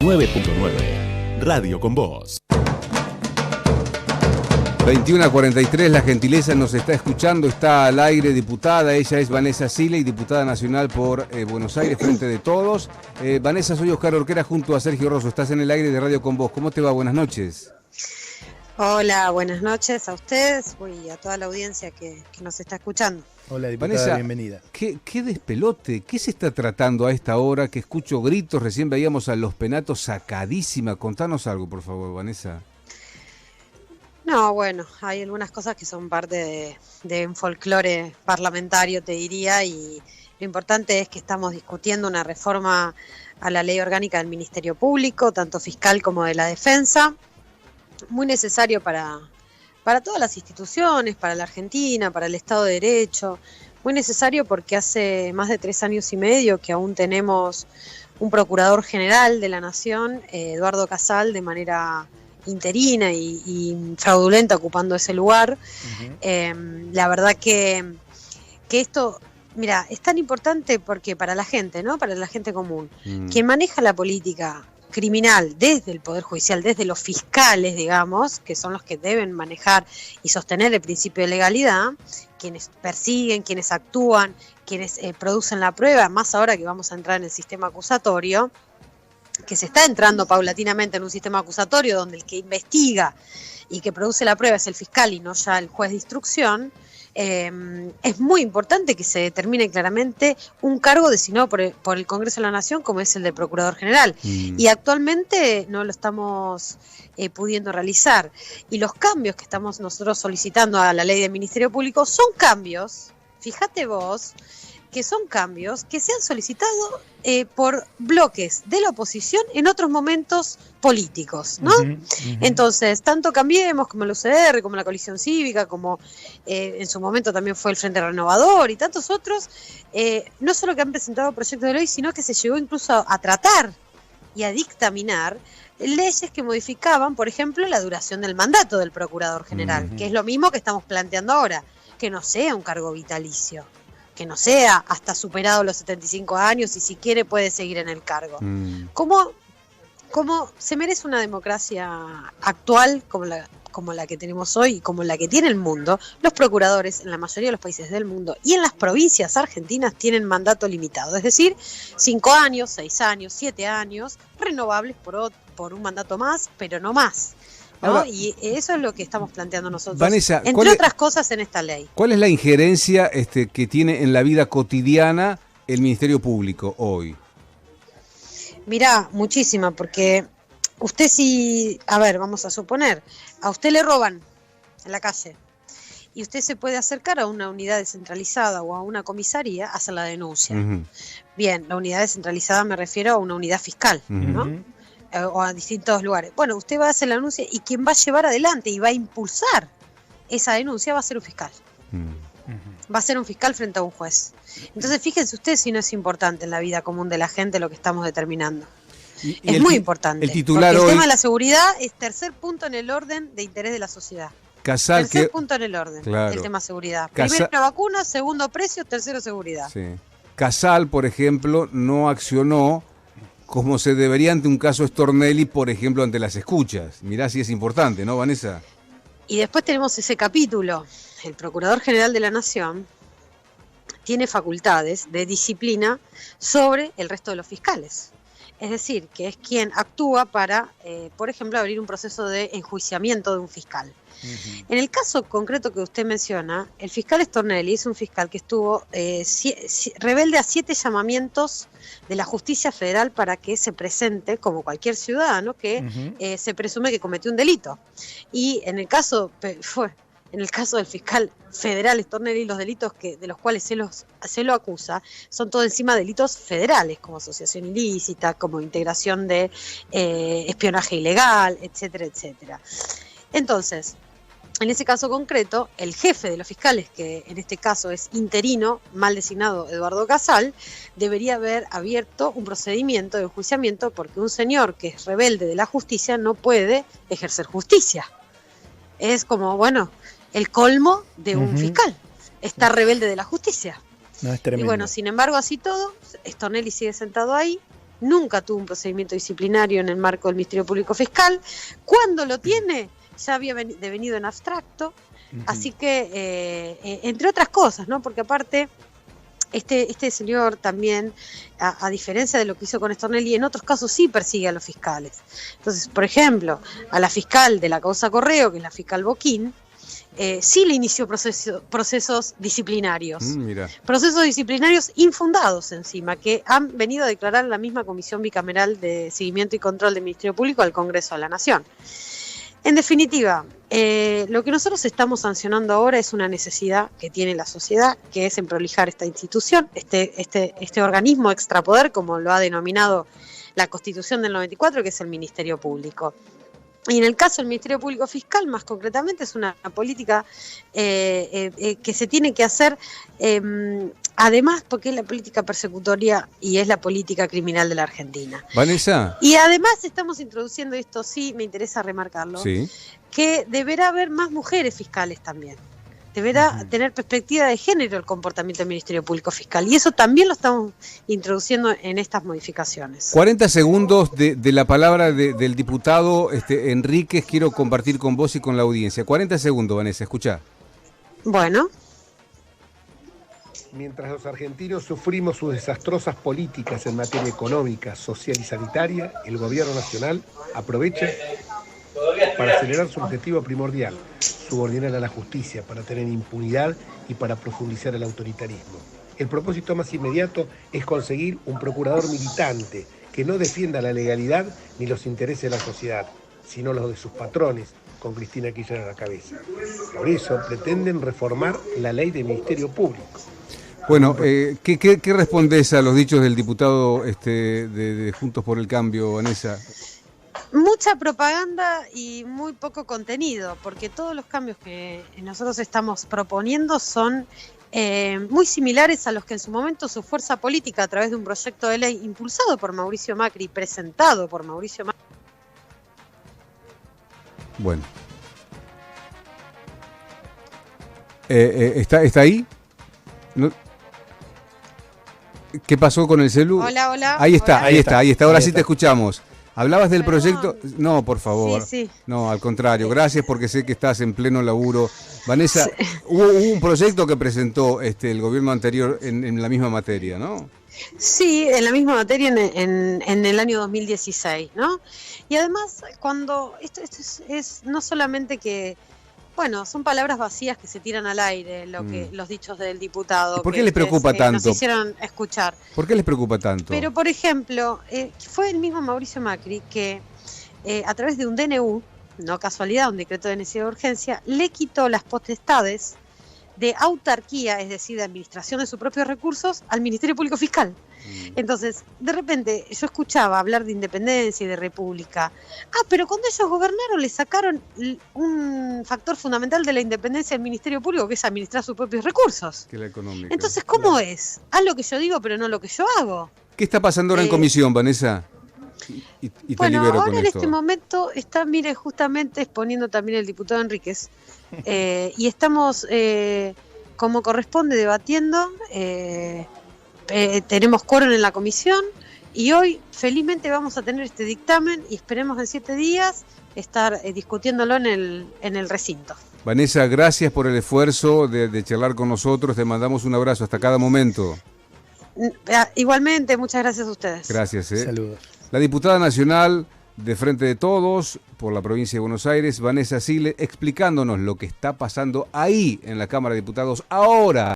89.9. Radio con Vos. 21:43, la gentileza nos está escuchando, está al aire, diputada. Ella es Vanessa Siley, diputada nacional por Buenos Aires, Frente de Todos. Vanessa, soy Oscar Orquera junto a Sergio Rosso. Estás en el aire de Radio con Vos. ¿Cómo te va? Buenas noches. Hola, buenas noches a ustedes y a toda la audiencia que nos está escuchando. Hola, diputada, Vanessa, bienvenida. ¿Qué despelote? ¿Qué se está tratando a esta hora? Que escucho gritos, recién veíamos a Los Penatos sacadísima. Contanos algo, por favor, Vanessa. No, bueno, hay algunas cosas que son parte de un folclore parlamentario, te diría, y lo importante es que estamos discutiendo una reforma a la ley orgánica del Ministerio Público, tanto fiscal como de la defensa, muy necesario para todas las instituciones, para la Argentina, para el Estado de Derecho, muy necesario porque hace más de 3 años y medio que aún tenemos un procurador general de la Nación, Eduardo Casal, de manera interina y fraudulenta ocupando ese lugar. La verdad que esto, mira, es tan importante porque para la gente, ¿no? Para la gente común, quien maneja la política criminal desde el Poder Judicial, desde los fiscales, digamos, que son los que deben manejar y sostener el principio de legalidad, quienes persiguen, quienes actúan, quienes producen la prueba, más ahora que vamos a entrar en el sistema acusatorio, que se está entrando paulatinamente en un sistema acusatorio donde el que investiga y que produce la prueba es el fiscal y no ya el juez de instrucción. Es muy importante que se determine claramente un cargo designado por el Congreso de la Nación, como es el del Procurador General. Y actualmente no lo estamos pudiendo realizar. Y los cambios que estamos nosotros solicitando a la ley del Ministerio Público son cambios, fíjate vos, que son cambios que se han solicitado por bloques de la oposición en otros momentos políticos, ¿no? Entonces, tanto Cambiemos como el UCR, como la Coalición Cívica, como en su momento también fue el Frente Renovador y tantos otros, no solo que han presentado proyectos de ley, sino que se llegó incluso a tratar y a dictaminar leyes que modificaban, por ejemplo, la duración del mandato del Procurador General, que es lo mismo que estamos planteando ahora, que no sea un cargo vitalicio, que no sea hasta superado los 75 años y si quiere puede seguir en el cargo. Como se merece una democracia actual como la que tenemos hoy y como la que tiene el mundo, los procuradores en la mayoría de los países del mundo y en las provincias argentinas tienen mandato limitado, es decir, 5 años, 6 años, 7 años, renovables por un mandato más, pero no más. ¿No? Ahora, y eso es lo que estamos planteando nosotros, Vanessa, entre otras cosas en esta ley. ¿Cuál es la injerencia que tiene en la vida cotidiana el Ministerio Público hoy? Mirá, muchísima, porque usted vamos a suponer, a usted le roban en la calle y usted se puede acercar a una unidad descentralizada o a una comisaría a hacer la denuncia. Bien, la unidad descentralizada me refiero a una unidad fiscal, ¿no? O a distintos lugares. Bueno, usted va a hacer la denuncia y quien va a llevar adelante y va a impulsar esa denuncia va a ser un fiscal. Va a ser un fiscal frente a un juez. Entonces, fíjense ustedes si no es importante en la vida común de la gente lo que estamos determinando. Es muy importante. El titular porque el hoy, tema de la seguridad es tercer punto en el orden de interés de la sociedad. Casal, tercer punto en el orden, claro, el tema seguridad. Primero la vacuna, segundo precio, tercero seguridad. Sí. Casal, por ejemplo, no accionó como se debería ante un caso Stornelli, por ejemplo, ante las escuchas. Mirá si es importante, ¿no, Vanessa? Y después tenemos ese capítulo. El Procurador General de la Nación tiene facultades de disciplina sobre el resto de los fiscales. Es decir, que es quien actúa para, por ejemplo, abrir un proceso de enjuiciamiento de un fiscal. En el caso concreto que usted menciona, el fiscal Stornelli es un fiscal que estuvo rebelde a 7 llamamientos de la justicia federal para que se presente como cualquier ciudadano que se presume que cometió un delito. Y en el caso del fiscal federal Stornelli, los delitos de los cuales se lo acusa son todo encima delitos federales, como asociación ilícita, como integración de espionaje ilegal, etcétera, etcétera. Entonces, en ese caso concreto, el jefe de los fiscales, que en este caso es interino, mal designado Eduardo Casal, debería haber abierto un procedimiento de enjuiciamiento porque un señor que es rebelde de la justicia no puede ejercer justicia. Es como, el colmo de un fiscal, estar rebelde de la justicia. No, es tremendo. Y bueno, sin embargo, así todo, Stornelli sigue sentado ahí, nunca tuvo un procedimiento disciplinario en el marco del Ministerio Público Fiscal. Cuando lo tiene, ya había devenido en abstracto. Así que, entre otras cosas, ¿no? Porque aparte, este señor también, a diferencia de lo que hizo con Stornelli, en otros casos sí persigue a los fiscales. Entonces, por ejemplo, a la fiscal de la causa Correo, que es la fiscal Boquín, sí le inició procesos disciplinarios. Mira. Procesos disciplinarios infundados encima, que han venido a declarar la misma Comisión Bicameral de Seguimiento y Control del Ministerio Público al Congreso de la Nación. En definitiva, lo que nosotros estamos sancionando ahora es una necesidad que tiene la sociedad, que es en prolijar esta institución, este organismo extrapoder, como lo ha denominado la Constitución del 94, que es el Ministerio Público. Y en el caso del Ministerio Público Fiscal, más concretamente, es una política que se tiene que hacer, además porque es la política persecutoria y es la política criminal de la Argentina. Vanessa. Y además estamos introduciendo, esto sí me interesa remarcarlo, Sí. que deberá haber más mujeres fiscales también. Deberá tener perspectiva de género el comportamiento del Ministerio Público Fiscal. Y eso también lo estamos introduciendo en estas modificaciones. 40 segundos de la palabra del diputado Enríquez, quiero compartir con vos y con la audiencia. 40 segundos, Vanessa, escuchá. Bueno. Mientras los argentinos sufrimos sus desastrosas políticas en materia económica, social y sanitaria, el gobierno nacional aprovecha para acelerar su objetivo primordial, subordinar a la justicia, para tener impunidad y para profundizar el autoritarismo. El propósito más inmediato es conseguir un procurador militante que no defienda la legalidad ni los intereses de la sociedad, sino los de sus patrones, con Cristina Kirchner a la cabeza. Por eso pretenden reformar la ley del Ministerio Público. Bueno, ¿qué respondés a los dichos del diputado de Juntos por el Cambio, Vanessa? Mucha propaganda y muy poco contenido, porque todos los cambios que nosotros estamos proponiendo son muy similares a los que en su momento su fuerza política, a través de un proyecto de ley impulsado por Mauricio Macri, presentado por Mauricio Macri. Bueno. ¿Está ahí? ¿No? ¿Qué pasó con el celu? Hola, hola. Ahí está, Hola. ahí está. Ahora sí te escuchamos. ¿Hablabas del proyecto? No, por favor. Sí. No, al contrario. Gracias porque sé que estás en pleno laburo. Vanessa, sí. hubo un proyecto que presentó el gobierno anterior en la misma materia, ¿no? Sí, en la misma materia en el año 2016, ¿no? Y además, cuando esto es no solamente que, bueno, son palabras vacías que se tiran al aire, los dichos del diputado. ¿Por qué les preocupa tanto? Nos hicieron escuchar. ¿Por qué les preocupa tanto? Pero, por ejemplo, fue el mismo Mauricio Macri que, a través de un DNU, no casualidad, un decreto de necesidad de urgencia, le quitó las potestades de autarquía, es decir, de administración de sus propios recursos, al Ministerio Público Fiscal. Entonces, de repente, yo escuchaba hablar de independencia y de república. Pero cuando ellos gobernaron, le sacaron un factor fundamental de la independencia del Ministerio Público, que es administrar sus propios recursos. Que la económica. Entonces, ¿cómo es? Haz lo que yo digo, pero no lo que yo hago. ¿Qué está pasando ahora en comisión, Vanessa? Y te bueno, libero ahora con en esto. este momento está, mire, justamente exponiendo también el diputado Enríquez, y estamos, como corresponde, debatiendo. Tenemos quórum en la comisión y hoy felizmente vamos a tener este dictamen y esperemos en 7 días estar discutiéndolo en el recinto. Vanessa, gracias por el esfuerzo de charlar con nosotros, te mandamos un abrazo hasta cada momento. Igualmente, muchas gracias a ustedes. Gracias. Saludos. La diputada nacional de Frente de Todos por la provincia de Buenos Aires, Vanessa Sile, explicándonos lo que está pasando ahí en la Cámara de Diputados ahora.